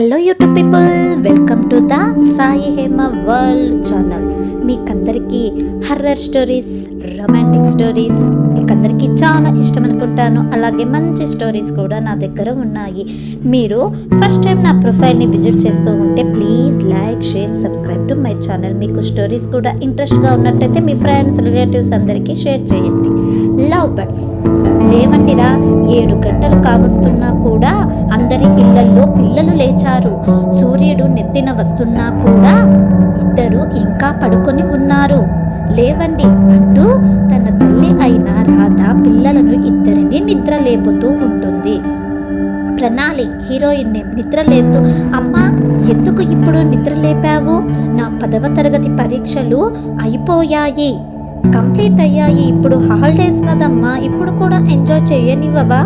Hello YouTube people, welcome to the Sai Hema world channel. మీకందరికీ horror stories, romantic stories మీకందరికీ చాలా ఇష్టం అనుకుంటాను. అలాగే మంచి స్టోరీస్ కూడా నా దగ్గర ఉన్నాయి. మీరు ఫస్ట్ టైం నా ప్రొఫైల్ని విజిట్ చేస్తూ ఉంటే please like, share, subscribe to my channel. మీకు స్టోరీస్ కూడా ఇంట్రెస్ట్గా ఉన్నట్టయితే మీ ఫ్రెండ్స్, రిలేటివ్స్ అందరికీ షేర్ చేయండి. లవ్ బర్డ్స్ లేవండిరా, 7 గంటలు కావస్తున్నా కూడా అందరి ఇళ్లల్లో పిల్లలు లేచారు. సూర్యుడు నెత్తిన వస్తున్నా కూడా ఇద్దరు ఇంకా పడుకొని ఉన్నారు. లేవండి అంటూ తన తల్లి అయిన రాధ పిల్లలను ఇద్దరిని నిద్ర లేపుతూ ఉంటుంది. ప్రణాళి హీరోయిన్ నిద్ర లేస్తూ, అమ్మా ఎందుకు ఇప్పుడు నిద్ర లేపావు? నా 10వ తరగతి పరీక్షలు అయిపోయాయి, కంప్లీట్ అయ్యాయి. ఇప్పుడు హాలిడేస్ కదమ్మా, ఇప్పుడు కూడా ఎంజాయ్ చేయనివ్వవా?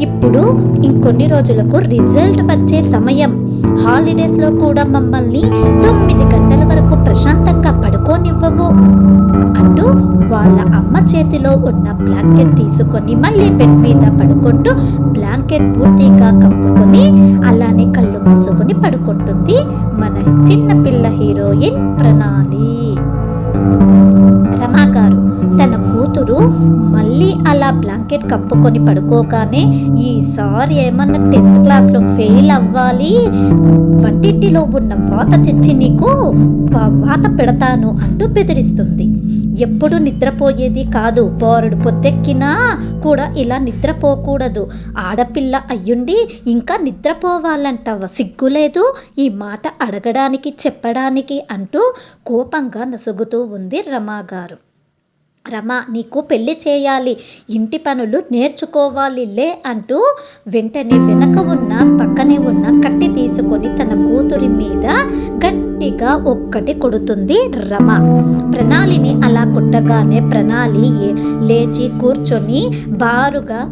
ఇప్పుడు ఇంకొన్ని రోజులకు రిజల్ట్ వచ్చే సమయం. హాలిడేస్లో కూడా మమ్మల్ని 9 గంటల వరకు ప్రశాంతంగా పడుకోనివ్వవు అంటూ వాళ్ళ అమ్మ చేతిలో ఉన్న బ్లాంకెట్ తీసుకొని మళ్ళీ బెడ్ మీద పడుకుంటూ బ్లాంకెట్ పూర్తిగా కప్పుకొని అలానే కళ్ళు మూసుకొని పడుకుంటుంది మన చిన్న పిల్ల హీరోయిన్ ప్రణాళి. రమా గారు తన కూతురు మళ్ళీ అలా బ్లాంకెట్ కప్పుకొని పడుకోగానే, ఈసారి ఏమన్నా 10th క్లాస్లో ఫెయిల్ అవ్వాలి, వంటింటిలో ఉన్న వాత తెచ్చి నీకు వాత పెడతాను అంటూ బెదిరిస్తుంది. ఎప్పుడు నిద్రపోయేది కాదు, బోరుడు పొద్దెక్కినా కూడా ఇలా నిద్రపోకూడదు. ఆడపిల్ల అయ్యుండి ఇంకా నిద్రపోవాలంటావా? సిగ్గులేదు ఈ మాట అడగడానికి, చెప్పడానికి అంటూ కోపంగా నసుగుతూ ఉంది రమా గారు. రమా, నీకు పెళ్లి చేయాలి, ఇంటి పనులు నేర్చుకోవాలి లే అంటూ వెంటనే వెనక ఉన్న పక్కనే ఉన్న కట్టి తీసుకొని తన కూతురి మీద గట్టిగా ఒక్కటి కొడుతుంది రమ. ప్రణాళిని అలా కొట్టగానే ప్రణాళి లేచి కూర్చొని బారుగా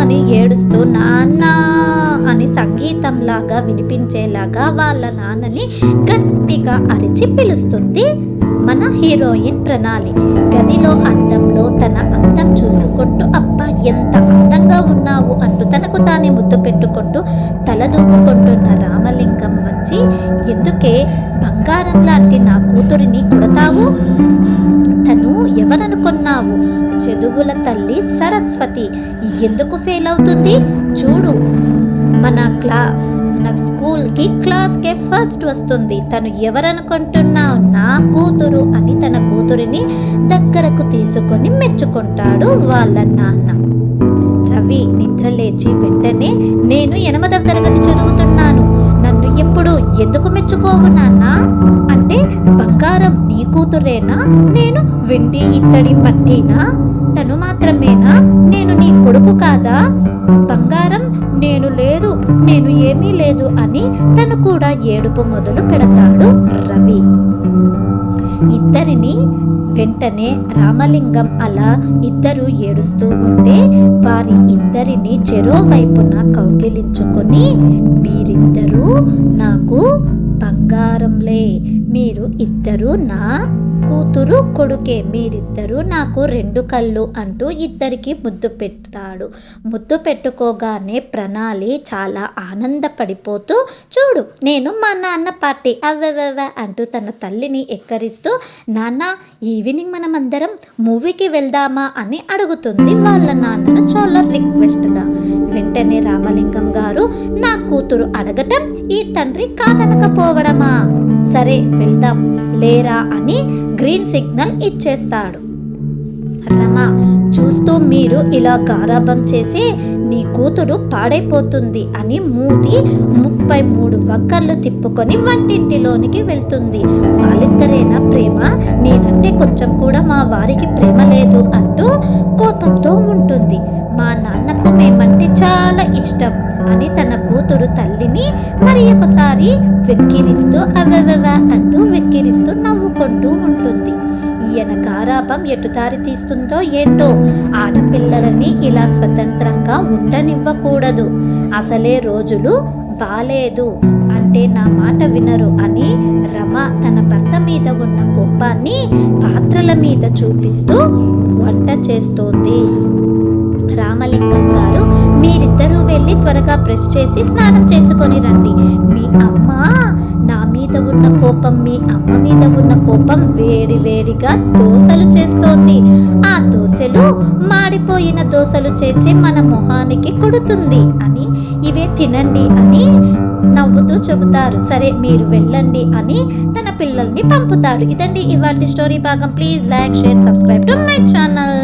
అని ఏడుస్తూ నాన్న అని సంగీతంలాగా వినిపించేలాగా వాళ్ళ నాన్నని గట్టిగా అరిచి పిలుస్తుంది మన హీరోయిన్ ప్రణాళి. గదిలో అద్దంలో తన అందం చూసుకుంటూ, అబ్బా ఎంత అందంగా ఉన్నావు అంటూ తనకు తానే ముద్దు పెట్టుకుంటూ తలదూపుకుంటున్న రామలింగం వచ్చి, ఎందుకే బంగారం లాంటి నా కూతురిని కొడతావు? తను ఎవరనుకున్నావు? చదువుల తల్లి సరస్వతి. ఎందుకు ఫెయిల్ అవుతుంది చూడు, మన స్కూల్కి క్లాస్కే ఫస్ట్ వస్తుంది. తను ఎవరనుకుంటున్నావు? నా కూతురు అని తన కూతురిని దగ్గరకు తీసుకొని మెచ్చుకుంటాడు వాళ్ళ నాన్న. రవి నిద్రలేచి వెంటనే, నేను 8వ తరగతి చదువుతున్నాను, నన్ను ఎప్పుడు ఎందుకు మెచ్చుకోవు నాన్న అంటే, బంగారం నీ కూతురేనా? నేను వెండి ఇత్తడి మట్టినా? తను మాత్రమేనా? నేను నీ కొడుకు కాదా? బంగారం నేను లేదు, నేను ఏమీ లేదు అని తను కూడా ఏడుపు మొదలు పెడతాడు రవి. ఇద్దరిని వెంటనే రామలింగం అలా ఇద్దరు ఏడుస్తూ ఉంటే వారి ఇద్దరిని చెరో వైపున కౌగిలించుకొని, మీరిద్దరూ నాకు బంగారంలే, మీరు ఇద్దరు నా కూతురు కొడుకే, మీరిద్దరూ నాకు 2 కళ్ళు అంటూ ఇద్దరికి ముద్దు పెడతాడు. ముద్దు పెట్టుకోగానే ప్రణాళి చాలా ఆనందపడిపోతూ, చూడు నేను మా నాన్న పార్టీ అవ్వవవ అంటూ తన తల్లిని ఎక్కరిస్తూ, నాన్న ఈవినింగ్ మనం అందరం మూవీకి వెళ్దామా అని అడుగుతుంది వాళ్ళ నాన్నను చాలా రిక్వెస్ట్గా. వెంటనే రామలింగం గారు, నా కూతురు అడగటం ఈ తండ్రి కాదనకపోవడమా? సరే వెళ్దాం లేరా అని గ్రీన్ సిగ్నల్ ఇచ్చేస్తాడు. రమ చూస్తూ, మీరు ఇలా గారాబం చేసి నీ కూతురు పాడైపోతుంది అని మూతి 33 వంకర్లు తిప్పుకొని వంటింటిలోనికి వెళ్తుంది. వాళ్ళిద్దరేనా ప్రేమ? నేనంటే కొంచెం కూడా మా వారికి ప్రేమ లేదు అంటూ కోపంతో ఉంటుంది. మా నాన్నకు మేమంటే చాలా ఇష్టం అని తన కూతురు తల్లిని మరి ఒకసారి వెక్కిరిస్తూ అవవవ అంటూ వెక్కిరిస్తూ నవ్వుకుంటూ ఉంటుంది. ఈయన గారాబం ఎటు దారి తీస్తుందో ఏంటో. ఆడపిల్లలని ఇలా స్వతంత్రంగా ఉండనివ్వకూడదు, అసలే రోజులు బాలేదు అంటే నా మాట వినరు అని రమ తన భర్త మీద ఉన్న కోపాన్ని పాత్రల మీద చూపిస్తూ వంట చేస్తోంది. రామలింగం గారు, మీరిద్దరూ వెళ్ళి త్వరగా బ్రష్ చేసి స్నానం చేసుకొని రండి, దోసలు చేస్తోంది. ఆ దోసెలు మాడిపోయిన దోసలు చేసి మన మొహానికి కొడుతుంది అని, ఇవే తినండి అని నవ్వుతూ చెబుతారు. సరే మీరు వెళ్ళండి అని తన పిల్లల్ని పంపుతాడు. ఇదండి ఇవాల్టి స్టోరీ భాగం. Please like, share, subscribe to my channel.